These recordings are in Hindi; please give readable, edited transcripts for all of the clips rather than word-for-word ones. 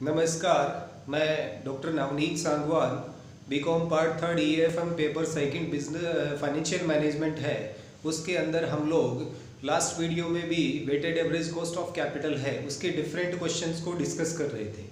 नमस्कार, मैं doctor Navneet Sangwan, B Com part third EFM paper second business financial management है। उसके अंदर हम लोग लास्ट वीडियो में भी weighted average cost of capital है उसके डिफरेंट क्वेश्चंस को डिस्कस कर रहे थे।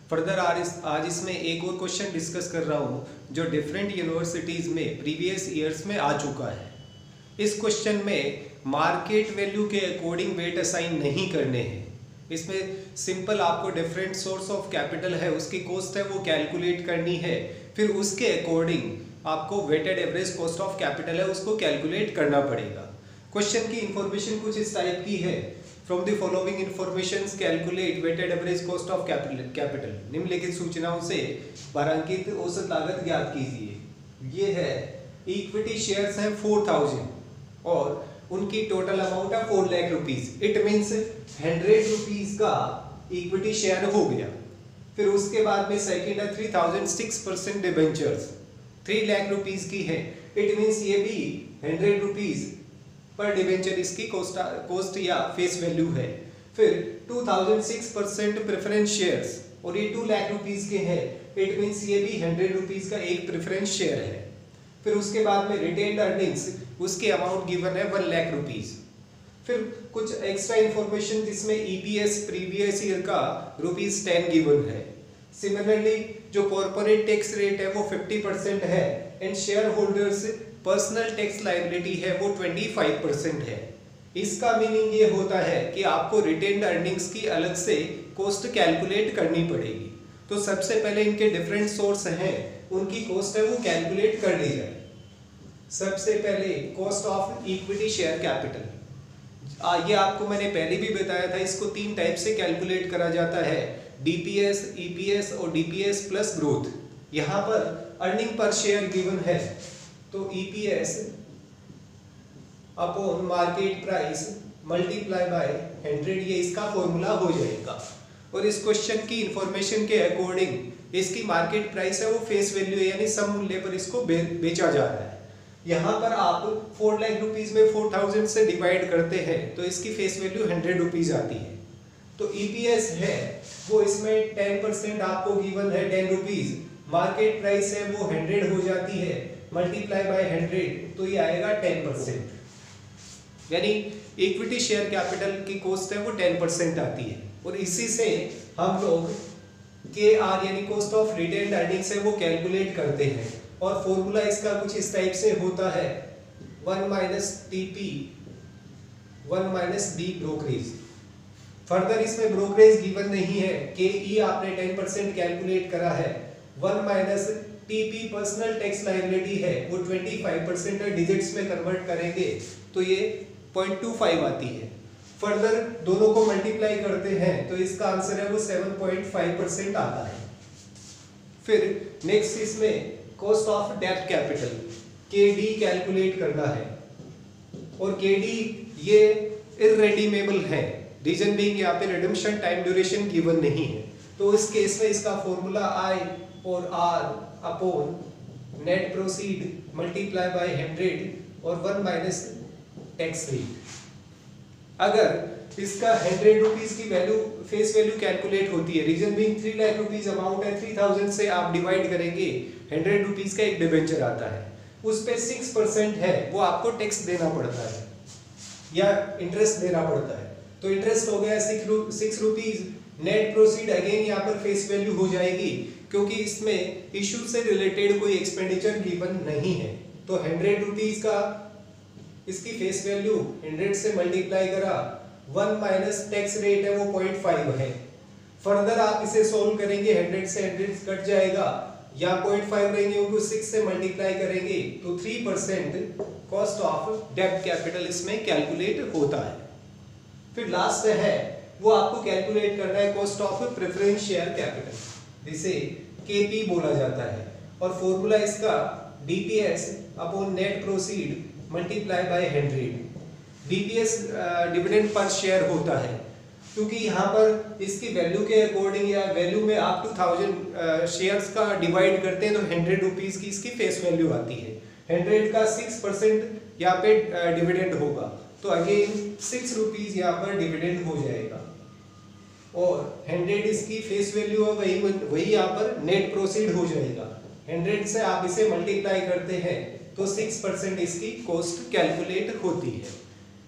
फर्दर आज इसमें एक और क्वेश्चन डिस्कस कर रहा हूँ जो डिफरेंट यूनिवर्सिटीज़ में प्रीवियस ईयर्स में आ चुका है। इस क्वेश्चन में मार्केट वैल्यू के अकॉर्डिंग वेट असाइन नहीं करने हैं। इसमें सिंपल आपको डिफरेंट सोर्स ऑफ कैपिटल है उसकी कॉस्ट है वो कैलकुलेट करनी है, फिर उसके अकॉर्डिंग आपको weighted average cost of capital है उसको कैलकुलेट करना पड़ेगा। क्वेश्चन की इंफॉर्मेशन कुछ इस टाइप की है। From the following information calculate weighted average cost of capital. निम्नलिखित सूचनाओं से भारांकित औसत लागत ज्ञात कीजिए। ये है इक्विटी शेयर्स हैं 4000 और उनकी टोटल अमाउंट है 4 lakh rupees. It means 100 rupees का इक्विटी शेयर हो गया। फिर उसके बाद में सेकंड है 3006% डिबेंचर्स 3 लाख रुपीज की है। इट मीन्स ये भी 100 रुपीज पर डिबेंचर इसकी कॉस्ट या फेस वैल्यू है। फिर 2006% प्रेफरेंस शेयर्स और ये 2 लाख रुपीज के हैं। इट मीन्स ये भी 100 रुपीज का एक प्रेफरेंस शेयर है। फिर उसके बाद में रिटेन्ड अर्निंग्स उसके अमाउंट गिवन है 1 लाख रुपीज। फिर कुछ एक्स्ट्रा इंफॉर्मेशन जिसमें EPS प्रीवियस ईयर का ₹10 गिवन है। सिमिलरली जो कॉर्पोरेट टैक्स रेट है वो 50% है and share holders personal tax liability है वो 25% है। इसका मीनिंग ये होता है कि आपको रिटेन्ड अर्निंग्स की अलग से कॉस्ट कैलकुलेट करनी पड़ेगी। तो सबसे पहले इनके डिफरेंट सोर्स हैं उनकी कॉस्ट है वो कैलकुलेट कर ली जाए। सबसे पहले cost of equity share capital, ये आपको मैंने पहले भी बताया था। इसको 3 टाइप से कैलकुलेट करा जाता है, DPS, EPS और DPS प्लस ग्रोथ। यहाँ पर अर्निंग पर शेयर गिवन है तो EPS upon market price multiply by 100 ये इसका फॉर्मूला हो जाएगा। और इस क्वेश्चन की इंफॉर्मेशन के अकॉर्डिंग इसकी मार्केट प्राइस है वो फेस वैल्यू यानी सम मूल्य पर इसको बेचा जा रहा है। यहाँ पर आप 4 लाख रुपीज में 4000 से डिवाइड करते हैं तो इसकी फेस वैल्यू 100 रुपीज आती है। तो EPS है वो इसमें 10% आपको गिवन है 10 रुपीज। मार्केट प्राइस है वो 100 हो जाती है मल्टीप्लाई बाय 100 तो ये आएगा 10%। यानी इक्विटी शेयर कैपिटल की कॉस्ट है वो 10% आती है। और इसी से हम लोग KR यानी कॉस्ट ऑफ रिटेन्ड अर्निंग्स है वो कैलकुलेट करते हैं। और फॉर्मूला इसका कुछ इस टाइप से होता है 1 - TP 1 - B ब्रोकरेज। फर्दर इसमें ब्रोकरेज गिवन नहीं है। KE आपने 10% कैलकुलेट करा है। 1 - TP पर्सनल टैक्स लायबिलिटी है वो 25% है। डिजिट्स में कन्वर्ट करेंगे तो ये 0.25 आती है। फर्दर दोनों को मल्टीप्लाई करते हैं तो इसका आंसर है वो 7.5% आता है। फिर नेक्स्ट इसमें कॉस्ट ऑफ डेब्ट कैपिटल KD कैलकुलेट करना है और KD ये इररेडीमेबल है। रीजन बीइंग यहाँ पे रिडेम्पशन टाइम ड्यूरेशन गिवन नहीं है। तो इस केस में इसका फॉर्मूला I और R upon net proceed multiply by 100 और 1 - टैक्स रेट। अगर इसका 100 रुपीज की वैल्यू फेस वैल्यू कैलकुलेट होती है, reason being 3 lakh rupees amount है, 3000 से आप डिवाइड करेंगे 100 रुपीज का एक डिबेंचर आता है। उस पे 6% है वो आपको टैक्स देना पड़ता है या इंटरेस्ट देना पड़ता है। तो इंटरेस्ट हो गया 6 रुपीज। नेट प्रोसीड अगेन यहाँ पर फेस वैल्यू हो जाएगी क्योंकि इसमें इशू से रिलेटेड कोई एक्सपेंडिचर गिवन नहीं है। तो 100 रुपीज का इसकी फेस वैल्यू 100 से मल्टीप्लाई करा 1 - टैक्स रेट है वो 0.5 है। फर्दर आप इसे सोल्व करेंगे 100 से 100 कट जाएगा या 0.5 रहेंगे उनको 6 से मल्टीप्लाई करेंगे तो 3% कॉस्ट ऑफ डेब्ट कैपिटल इसमें कैलकुलेट होता है। फिर लास्ट है वो आपको कैलकुलेट करना है cost of preference share capital जिसे KP बोला जाता है। और फॉर्मूला इसका DPS upon net proceed multiply by 100। DPS dividend per share होता है क्योंकि यहाँ पर इसकी वैल्यू के अकॉर्डिंग या वैल्यू में आप 2000 शेयर्स का डिवाइड करते हैं तो 100 रुपीज की इसकी फेस वैल्यू आती है। 100 का 6% यहाँ पे डिविडेंड होगा तो अगेन 6 रुपीज यहाँ पर डिविडेंड हो जाएगा। और 100 इसकी फेस वैल्यू है, वही वही यहाँ पर नेट प्रोसीड हो जाएगा। 100 से आप इसे मल्टीप्लाई करते हैं तो 6% इसकी कॉस्ट कैलकुलेट होती है।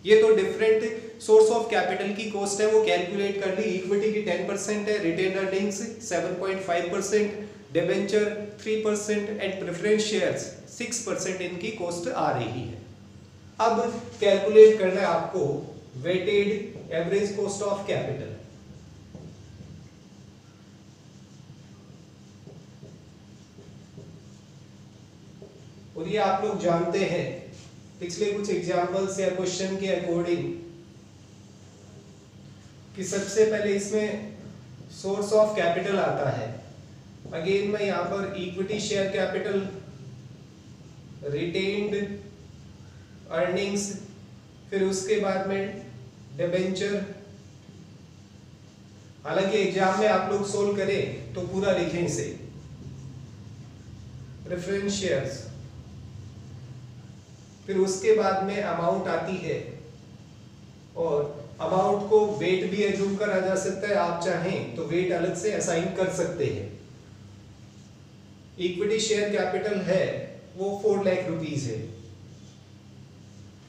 ये तो डिफरेंट सोर्स ऑफ कैपिटल की कॉस्ट है वो कैलकुलेट कर ली। इक्विटी की 10% है, retained earnings 7.5%, debenture 3% and preference shares 6% इनकी कॉस्ट आ रही है। अब कैलकुलेट करना है आपको weighted average cost of capital. और ये आप लोग जानते हैं पिछले कुछ एग्जांपल्स या क्वेश्चन के अकॉर्डिंग कि सबसे पहले इसमें सोर्स ऑफ कैपिटल आता है। अगेन मैं यहां पर equity share capital, retained earnings, फिर उसके बाद में डिबेंचर। हालांकि एग्जाम में आप लोग सोल्व करें तो पूरा लिखें इसे। प्रेफरेंस शेयर्स, फिर उसके बाद में अमाउंट आती है और अमाउंट को वेट भी एज्यूम करा जा सकता है, आप चाहें तो वेट अलग से असाइन कर सकते हैं। इक्विटी शेयर कैपिटल है वो 4 लाख रुपीस है,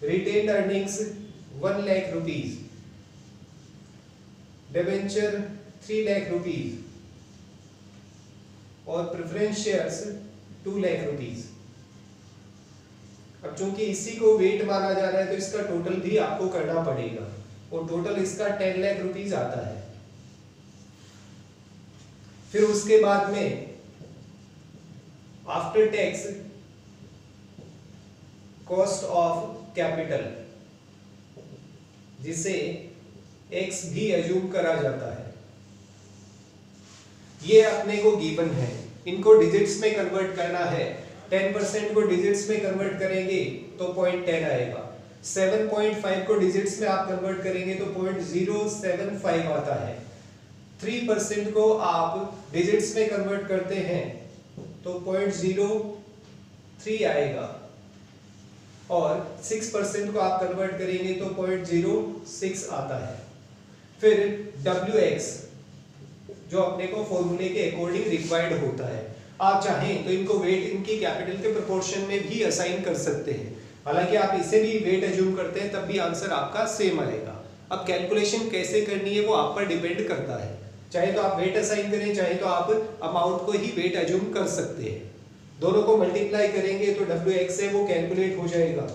retained earnings 1 lakh rupees, debenture 3 lakh rupees और प्रेफरेंस शेयर्स 2 लाख रुपीस। अब चूंकि इसी को वेट माना जा रहा है तो इसका टोटल भी आपको करना पड़ेगा और टोटल इसका 10 लाख रुपीस आता है। फिर उसके बाद में after tax cost of capital, जिसे एक्स भी एज्यूम करा जाता है, ये अपने को गिवन है। इनको डिजिट्स में कन्वर्ट करना है। 10% को डिजिट्स में कन्वर्ट करेंगे तो 0.10 आएगा। 7.5 को डिजिट्स में आप कन्वर्ट करेंगे तो 0.075 आता है। 3% को आप डिजिट्स में कन्वर्ट करते हैं तो 0.03 आएगा और 6% को आप कन्वर्ट करेंगे तो 0.06 आता है। फिर WX जो अपने को फॉर्मूले के अकॉर्डिंग रिक्वायर्ड होता है, आप चाहें तो इनको वेट इनकी कैपिटल के प्रोपोर्शन में भी असाइन कर सकते हैं। हालांकि आप इसे भी वेट एज्यूम करते हैं तब भी आंसर आपका सेम आएगा। अब कैलकुलेशन कैसे करनी है वो आप पर डिपेंड करता है। चाहे तो आप वेट असाइन करें, चाहे तो आप अमाउंट को ही वेट एज्यूम कर सकते हैं। दोनों को मल्टीप्लाई करेंगे तो WX है वो कैलकुलेट हो जाएगा।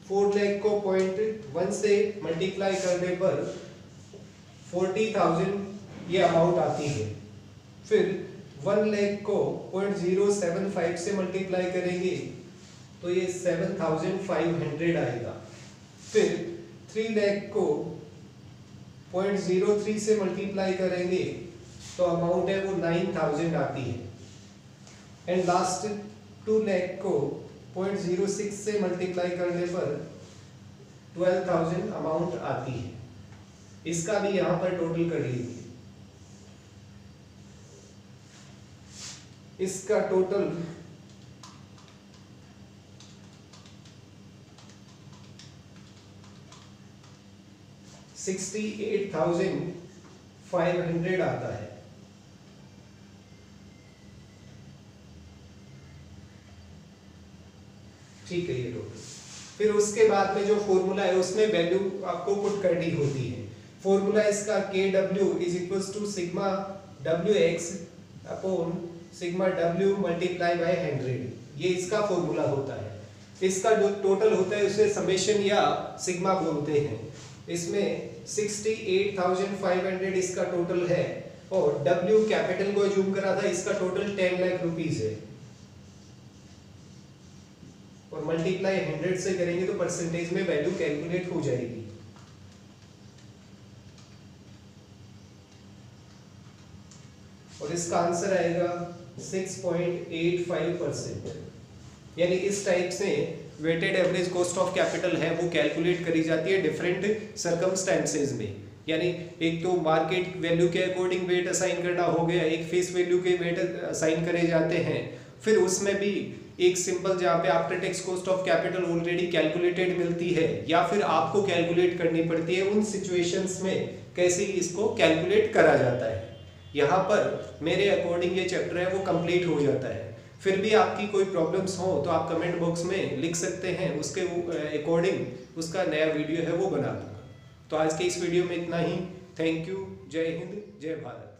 4 लाख को 0.1 से मल्टीप्लाई करने पर 40,000 ये अमाउंट आती है। फिर 1 लाख को 0.075 से मल्टीप्लाई करेंगे तो ये 7,500 आएगा। फिर 3 लाख को 0.03 से मल्टीप्लाई करेंगे तो अमाउंट है वो 9,000 आती है। एंड लास्ट 2 लाख को 0.06 से मल्टीप्लाई करने पर 12,000 अमाउंट आती है। इसका भी यहाँ पर टोटल कर लीजिए। इसका टोटल 68,500 आता है। ठीक है ये टोटल। फिर उसके बाद में जो फॉर्मूला है उसमें वैल्यू आपको पुट करनी होती है। फॉर्मूला इसका KW is equals to sigma WX upon sigma W multiply by 100। ये इसका फॉर्मूला होता है। इसका जो टोटल होता है उसे समेशन या सिग्मा बोलते हैं। इसमें 68,500 इसका टोटल है और W कैपिटल को अज्यूम करा था, इसका टोटल 10 लाख रुपीस है और मल्टीप्लाई 100 से करेंगे तो परसेंटेज में वैल्यू कैलकुलेट हो जाएगी। और इसका आंसर आएगा 6.85%। यानी इस टाइप से weighted average cost of capital है वो कैलकुलेट करी जाती है डिफरेंट सर्कमस्टेंसेज में। यानी एक तो मार्केट वैल्यू के अकॉर्डिंग वेट असाइन करना हो गया, एक फेस वैल्यू के वेट असाइन करे जाते हैं, फिर उसमें भी एक सिंपल जहाँ पे after tax cost of capital already calculated मिलती है या फिर आपको कैलकुलेट करनी पड़ती है। उन सिचुएशंस में कैसे इसको कैलकुलेट करा जाता है। यहाँ पर मेरे अकॉर्डिंग ये चैप्टर है वो कंप्लीट हो जाता है। फिर भी आपकी कोई प्रॉब्लम्स हो तो आप कमेंट बॉक्स में लिख सकते हैं, उसके अकॉर्डिंग उसका नया वीडियो है वो बना दूंगा। तो आज के इस वीडियो में इतना ही। Thank you. जय हिंद, जय भारत।